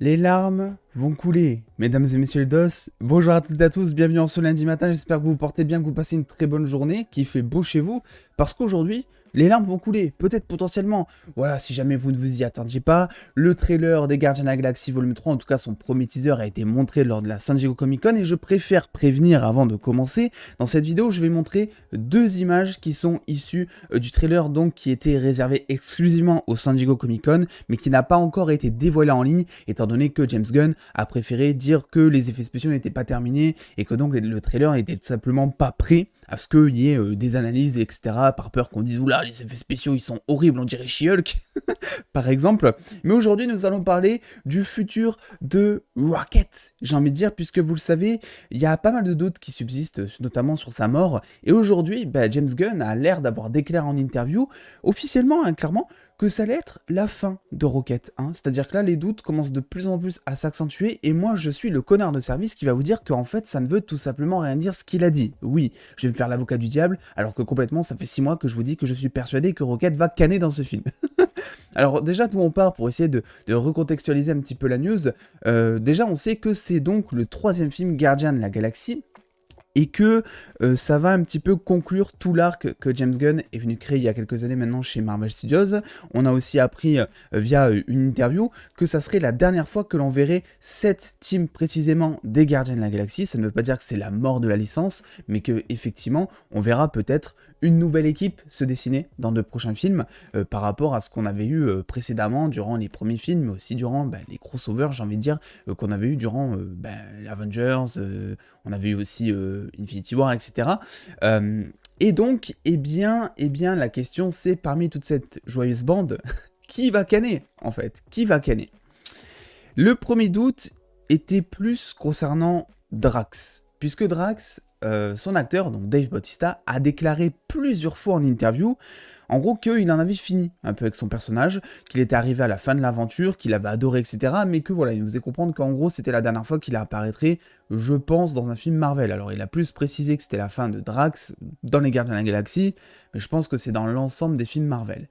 Les larmes vont couler, mesdames et messieurs les DOS. Bonjour à toutes et à tous, bienvenue en ce lundi matin, j'espère que vous vous portez bien, que vous passez une très bonne journée, qu'il fait beau chez vous, parce qu'aujourd'hui, les larmes vont couler, peut-être potentiellement. Voilà, si jamais vous ne vous y attendiez pas, le trailer des Gardiens de la Galaxie Volume 3, en tout cas son premier teaser, a été montré lors de la San Diego Comic Con, et je préfère prévenir avant de commencer. Dans cette vidéo, je vais montrer deux images qui sont issues du trailer, donc qui était réservé exclusivement au San Diego Comic Con, mais qui n'a pas encore été dévoilé en ligne, étant donné que James Gunn a préféré dire que les effets spéciaux n'étaient pas terminés, et que donc le trailer n'était tout simplement pas prêt à ce qu'il y ait des analyses, etc., par peur qu'on dise « Oula, les effets spéciaux, ils sont horribles, on dirait She-Hulk », par exemple. Mais aujourd'hui, nous allons parler du futur de Rocket, j'ai envie de dire, puisque vous le savez, il y a pas mal de doutes qui subsistent, notamment sur sa mort, et aujourd'hui, James Gunn a l'air d'avoir déclaré en interview, officiellement, hein, clairement, que ça allait être la fin de Rocket 1, c'est-à-dire que là, les doutes commencent de plus en plus à s'accentuer, et moi, je suis le connard de service qui va vous dire qu'en fait, ça ne veut tout simplement rien dire ce qu'il a dit. Oui, je vais me faire l'avocat du diable, alors que complètement, ça fait 6 mois que je vous dis que je suis persuadé que Rocket va canner dans ce film. Alors déjà, d'où on part pour essayer de recontextualiser un petit peu la news, déjà, on sait que c'est donc le troisième film Gardien de la Galaxie, et que ça va un petit peu conclure tout l'arc que James Gunn est venu créer il y a quelques années maintenant chez Marvel Studios. On a aussi appris via une interview que ça serait la dernière fois que l'on verrait cette team précisément des Gardiens de la Galaxie. Ça ne veut pas dire que c'est la mort de la licence, mais que effectivement on verra peut-être une nouvelle équipe se dessiner dans de prochains films par rapport à ce qu'on avait eu précédemment durant les premiers films, mais aussi durant les crossovers, j'ai envie de dire, qu'on avait eu durant les Avengers, on avait eu aussi Infinity War, etc. Et donc, eh bien, la question c'est, parmi toute cette joyeuse bande, qui va canner, en fait? Qui va canner? Le premier doute était plus concernant Drax, puisque Drax, son acteur, donc Dave Bautista, a déclaré plusieurs fois en interview, en gros, qu'il en avait fini un peu avec son personnage, qu'il était arrivé à la fin de l'aventure, qu'il avait adoré, etc., mais que voilà, il nous faisait comprendre qu'en gros, c'était la dernière fois qu'il apparaîtrait, je pense, dans un film Marvel. Alors, il a plus précisé que c'était la fin de Drax dans Les Gardiens de la Galaxie, mais je pense que c'est dans l'ensemble des films Marvel.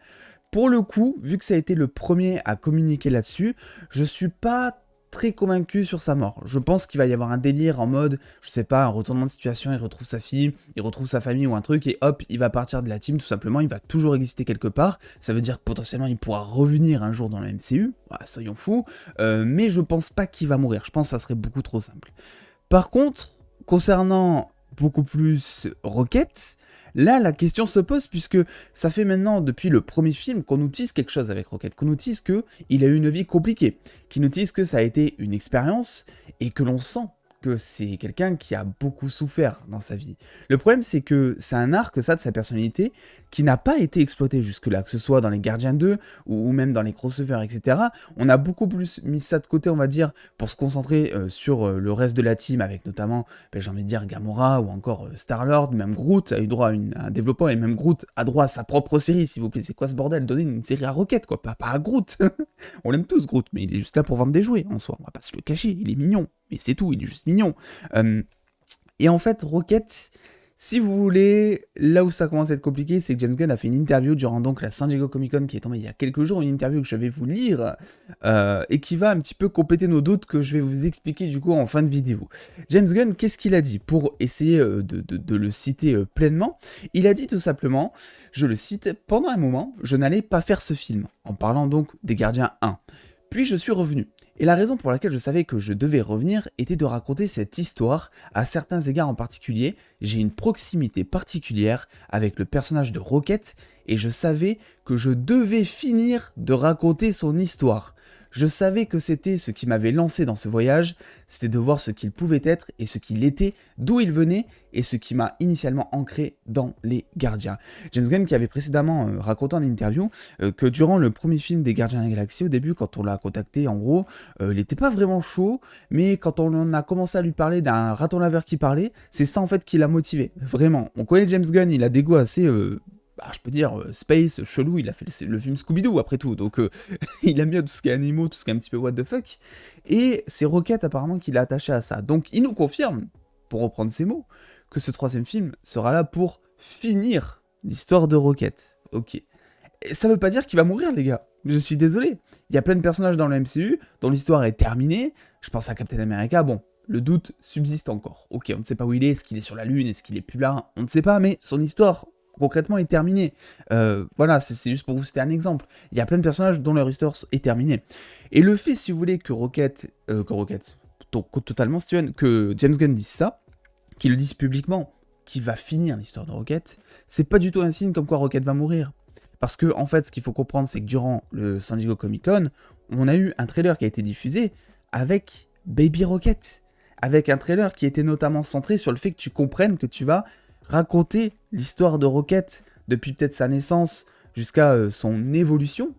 Pour le coup, vu que ça a été le premier à communiquer là-dessus, je suis pas très convaincu sur sa mort. Je pense qu'il va y avoir un délire en mode, je sais pas, un retournement de situation, il retrouve sa fille, il retrouve sa famille ou un truc, et hop, il va partir de la team, tout simplement, il va toujours exister quelque part. Ça veut dire que potentiellement il pourra revenir un jour dans la MCU, voilà, soyons fous, mais je pense pas qu'il va mourir, je pense que ça serait beaucoup trop simple. Par contre, concernant beaucoup plus Rocket, là, la question se pose puisque ça fait maintenant, depuis le premier film, qu'on nous tease quelque chose avec Rocket, qu'on nous tease qu'il a eu une vie compliquée, qu'il nous tease que ça a été une expérience et que l'on sent que c'est quelqu'un qui a beaucoup souffert dans sa vie. Le problème, c'est que c'est un arc, ça, de sa personnalité, qui n'a pas été exploité jusque-là, que ce soit dans les Gardiens 2 ou même dans les crossovers, etc. On a beaucoup plus mis ça de côté, on va dire, pour se concentrer sur le reste de la team, avec notamment, j'ai envie de dire, Gamora ou encore Star-Lord, même Groot a eu droit à un développement, et même Groot a droit à sa propre série, s'il vous plaît. C'est quoi ce bordel? Donnez une série à Rocket, quoi, pas à Groot. On l'aime tous, Groot, mais il est juste là pour vendre des jouets, en soi. On va pas se le cacher, il est mignon. Mais c'est tout, il est juste mignon. Et en fait, Rocket, si vous voulez, là où ça commence à être compliqué, c'est que James Gunn a fait une interview durant donc la San Diego Comic Con qui est tombée il y a quelques jours, une interview que je vais vous lire, et qui va un petit peu compléter nos doutes que je vais vous expliquer du coup en fin de vidéo. James Gunn, qu'est-ce qu'il a dit? Pour essayer de le citer pleinement, il a dit tout simplement, je le cite, « Pendant un moment, je n'allais pas faire ce film », en parlant donc des Gardiens 1. Puis je suis revenu. Et la raison pour laquelle je savais que je devais revenir était de raconter cette histoire, à certains égards en particulier, j'ai une proximité particulière avec le personnage de Rocket, et je savais que je devais finir de raconter son histoire. Je savais que c'était ce qui m'avait lancé dans ce voyage, c'était de voir ce qu'il pouvait être et ce qu'il était, d'où il venait, et ce qui m'a initialement ancré dans les Gardiens. James Gunn qui avait précédemment raconté en interview que durant le premier film des Gardiens de la Galaxie, au début quand on l'a contacté en gros, il n'était pas vraiment chaud, mais quand on a commencé à lui parler d'un raton laveur qui parlait, c'est ça en fait qui l'a motivé, vraiment. On connaît James Gunn, il a des goûts assez... je peux dire, space, chelou, il a fait le film Scooby-Doo après tout, donc il aime bien tout ce qui est animaux, tout ce qui est un petit peu what the fuck, et c'est Rocket apparemment qui l'a attaché à ça. Donc il nous confirme, pour reprendre ses mots, que ce troisième film sera là pour finir l'histoire de Rocket. Ok. Et ça veut pas dire qu'il va mourir, les gars. Je suis désolé. Il y a plein de personnages dans le MCU dont l'histoire est terminée. Je pense à Captain America, bon, le doute subsiste encore. Ok, on ne sait pas où il est qu'il est sur la Lune, est-ce qu'il est plus là, on ne sait pas, mais son histoire, concrètement, est terminée. Voilà, c'est juste pour vous citer un exemple. Il y a plein de personnages dont leur histoire est terminée. Et le fait, si vous voulez, totalement Steven, que James Gunn dise ça, qu'il le dise publiquement, qu'il va finir l'histoire de Rocket, c'est pas du tout un signe comme quoi Rocket va mourir. Parce que, en fait, ce qu'il faut comprendre, c'est que durant le San Diego Comic Con, on a eu un trailer qui a été diffusé avec Baby Rocket. Avec un trailer qui était notamment centré sur le fait que tu comprennes que tu vas raconter l'histoire de Rocket depuis peut-être sa naissance jusqu'à son évolution.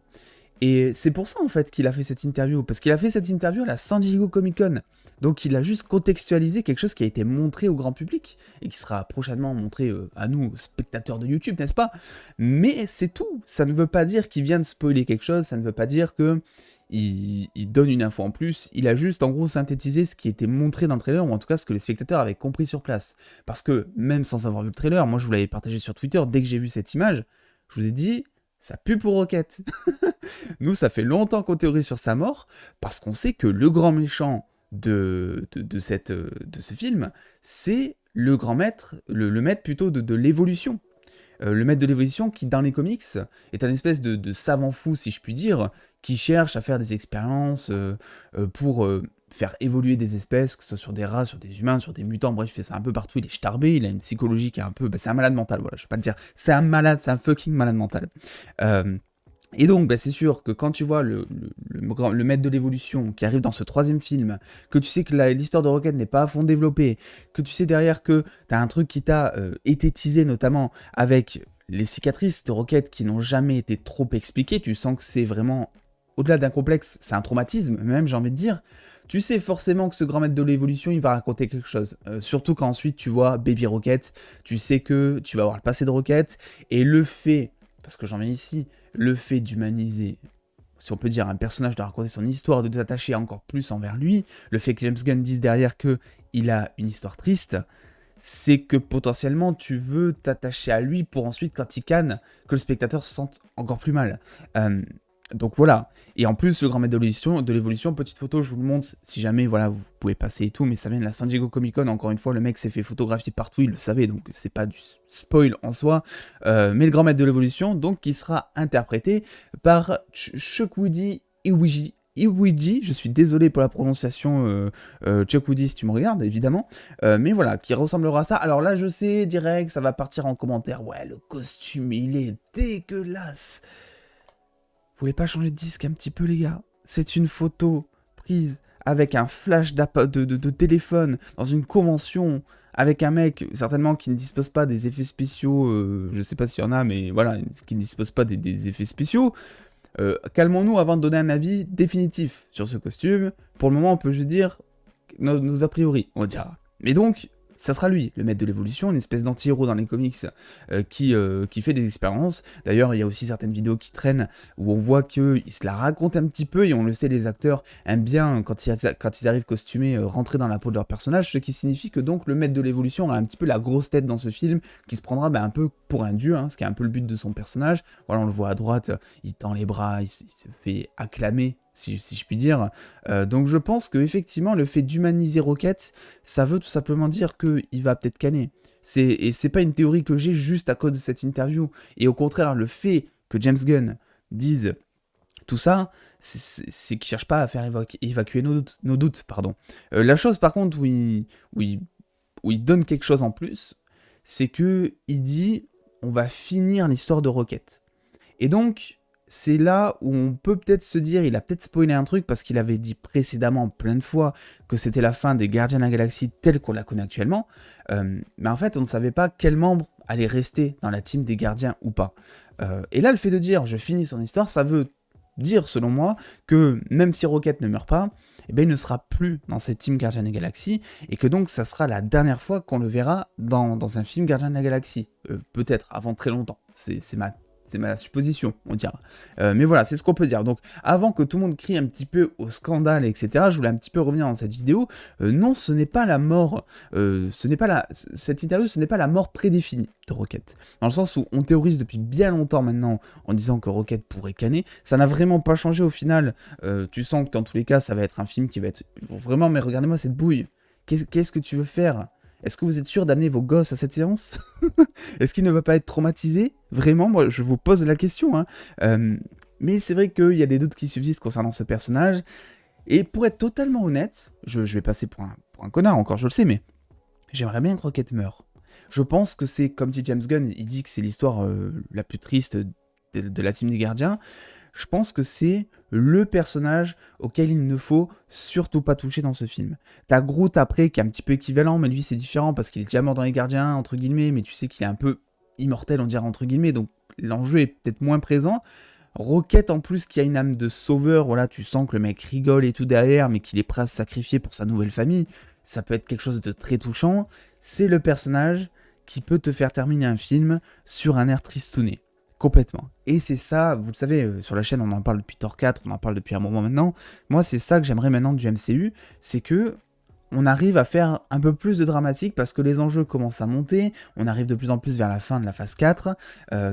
Et c'est pour ça, en fait, qu'il a fait cette interview. Parce qu'il a fait cette interview à la San Diego Comic Con. Donc, il a juste contextualisé quelque chose qui a été montré au grand public. Et qui sera prochainement montré à nous, spectateurs de YouTube, n'est-ce pas? Mais c'est tout. Ça ne veut pas dire qu'il vient de spoiler quelque chose. Ça ne veut pas dire que il donne une info en plus. Il a juste, en gros, synthétisé ce qui était montré dans le trailer. Ou en tout cas, ce que les spectateurs avaient compris sur place. Parce que, même sans avoir vu le trailer, moi, je vous l'avais partagé sur Twitter. Dès que j'ai vu cette image, je vous ai dit... Ça pue pour Rocket. Nous, ça fait longtemps qu'on théorise sur sa mort, parce qu'on sait que le grand méchant de ce film, c'est le grand maître, le maître plutôt de l'évolution. Le maître de l'évolution qui, dans les comics, est un espèce de savant fou, si je puis dire, qui cherche à faire des expériences pour faire évoluer des espèces, que ce soit sur des rats, sur des humains, sur des mutants, bref, il fait ça un peu partout, il est starbé, il a une psychologie qui est un peu... c'est un malade mental, voilà, je vais pas le dire. C'est un malade, c'est un fucking malade mental. Et donc, c'est sûr que quand tu vois le maître de l'évolution qui arrive dans ce troisième film, que tu sais que l'histoire de Rocket n'est pas à fond développée, que tu sais derrière que t'as un truc qui t'a été teasé, notamment avec les cicatrices de Rocket qui n'ont jamais été trop expliquées, tu sens que c'est vraiment, au-delà d'un complexe, c'est un traumatisme, même j'ai envie de dire. Tu sais forcément que ce grand maître de l'évolution, il va raconter quelque chose. Surtout quand ensuite tu vois Baby Rocket, tu sais que tu vas voir le passé de Rocket, et le fait, parce que j'en viens ici, le fait d'humaniser, si on peut dire, un personnage, de raconter son histoire, de t'attacher encore plus envers lui, le fait que James Gunn dise derrière qu'il a une histoire triste, c'est que potentiellement tu veux t'attacher à lui pour ensuite, quand il canne, que le spectateur se sente encore plus mal. Donc voilà, et en plus le grand maître de l'évolution, petite photo, je vous le montre, si jamais voilà vous pouvez passer et tout, mais ça vient de la San Diego Comic Con, encore une fois, le mec s'est fait photographier partout, il le savait, donc c'est pas du spoil en soi, mais le grand maître de l'évolution, donc qui sera interprété par Chukwudi Iwiji, je suis désolé pour la prononciation, Chukwudi si tu me regardes, évidemment, mais voilà, qui ressemblera à ça. Alors là, je sais, direct, ça va partir en commentaire, ouais, le costume, il est dégueulasse. Vous voulez pas changer de disque un petit peu, les gars? C'est une photo prise avec un flash de téléphone dans une convention avec un mec certainement qui ne dispose pas des effets spéciaux, je sais pas s'il y en a, mais voilà, qui ne dispose pas des effets spéciaux. Calmons-nous avant de donner un avis définitif sur ce costume. Pour le moment, on peut juste dire nos a priori, on dira. Mais donc, ça sera lui, le maître de l'évolution, une espèce d'anti-héros dans les comics qui fait des expériences. D'ailleurs, il y a aussi certaines vidéos qui traînent où on voit qu'il se la raconte un petit peu, et on le sait, les acteurs aiment bien, quand ils arrivent costumés, rentrer dans la peau de leur personnage, ce qui signifie que donc le maître de l'évolution a un petit peu la grosse tête dans ce film, qui se prendra un peu pour un dieu, ce qui est un peu le but de son personnage. Voilà, on le voit à droite, il tend les bras, il se fait acclamer, si je puis dire. Donc je pense que effectivement le fait d'humaniser Rocket, ça veut tout simplement dire qu'il va peut-être canner. Et c'est pas une théorie que j'ai juste à cause de cette interview. Et au contraire, le fait que James Gunn dise tout ça, c'est qu'il cherche pas à faire évacuer nos doutes. La chose par contre où il donne quelque chose en plus, c'est que il dit on va finir l'histoire de Rocket. Et donc c'est là où on peut peut-être se dire, il a peut-être spoilé un truc parce qu'il avait dit précédemment plein de fois que c'était la fin des Gardiens de la Galaxie telle qu'on la connaît actuellement, mais en fait on ne savait pas quel membre allait rester dans la team des Gardiens ou pas. Et là le fait de dire je finis son histoire, ça veut dire selon moi que même si Rocket ne meurt pas, eh bien, il ne sera plus dans cette team Gardiens de la Galaxie, et que donc ça sera la dernière fois qu'on le verra dans un film Gardiens de la Galaxie, peut-être avant très longtemps, c'est C'est ma supposition, on dira. Mais voilà, c'est ce qu'on peut dire. Donc, avant que tout le monde crie un petit peu au scandale, etc., je voulais un petit peu revenir dans cette vidéo. Non, ce n'est pas la mort, cette interview, ce n'est pas la mort prédéfinie de Rocket. Dans le sens où on théorise depuis bien longtemps maintenant en disant que Rocket pourrait canner. Ça n'a vraiment pas changé au final. Tu sens que dans tous les cas, ça va être un film qui va être vraiment, mais regardez-moi cette bouille. Qu'est-ce que tu veux faire ? Est-ce que vous êtes sûr d'amener vos gosses à cette séance? Est-ce qu'il ne va pas être traumatisé? Vraiment, moi, je vous pose la question. Hein. Mais c'est vrai qu'il y a des doutes qui subsistent concernant ce personnage. Et pour être totalement honnête, je vais passer pour un connard encore, je le sais, mais j'aimerais bien que Rocket meure. Je pense que c'est, comme dit James Gunn, il dit que c'est l'histoire la plus triste de la team des gardiens. Je pense que c'est le personnage auquel il ne faut surtout pas toucher dans ce film. T'as Groot après qui est un petit peu équivalent, mais lui c'est différent parce qu'il est déjà mort dans les gardiens, entre guillemets, mais tu sais qu'il est un peu immortel, on dirait entre guillemets, donc l'enjeu est peut-être moins présent. Rocket en plus qui a une âme de sauveur, voilà, tu sens que le mec rigole et tout derrière, mais qu'il est prêt à se sacrifier pour sa nouvelle famille, ça peut être quelque chose de très touchant. C'est le personnage qui peut te faire terminer un film sur un air tristouné. Complètement. Et c'est ça, vous le savez, sur la chaîne on en parle depuis Thor 4, on en parle depuis un moment maintenant. Moi c'est ça que j'aimerais maintenant du MCU, c'est que on arrive à faire un peu plus de dramatique parce que les enjeux commencent à monter, on arrive de plus en plus vers la fin de la phase 4,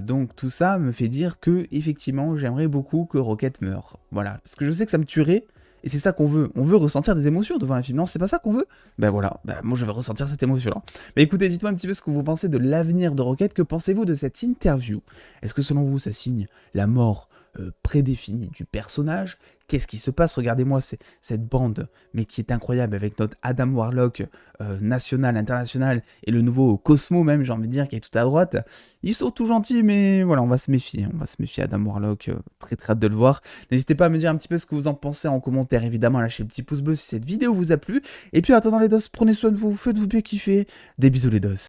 donc tout ça me fait dire que effectivement j'aimerais beaucoup que Rocket meure. Voilà, parce que je sais que ça me tuerait. Et c'est ça qu'on veut. On veut ressentir des émotions devant un film. Non, c'est pas ça qu'on veut. Ben voilà, moi je veux ressentir cette émotion-là. Mais écoutez, dites-moi un petit peu ce que vous pensez de l'avenir de Rocket. Que pensez-vous de cette interview? Est-ce que selon vous, ça signe la mort prédéfinie du personnage? Qu'est-ce qui se passe? Regardez-moi cette bande, mais qui est incroyable, avec notre Adam Warlock national, international, et le nouveau Cosmo même, j'ai envie de dire, qui est tout à droite. Ils sont tout gentils, mais voilà, on va se méfier. On va se méfier, Adam Warlock, très très hâte de le voir. N'hésitez pas à me dire un petit peu ce que vous en pensez en commentaire, évidemment, lâchez le petit pouce bleu si cette vidéo vous a plu. Et puis, en attendant les dos, prenez soin de vous, faites-vous bien kiffer. Des bisous les dos.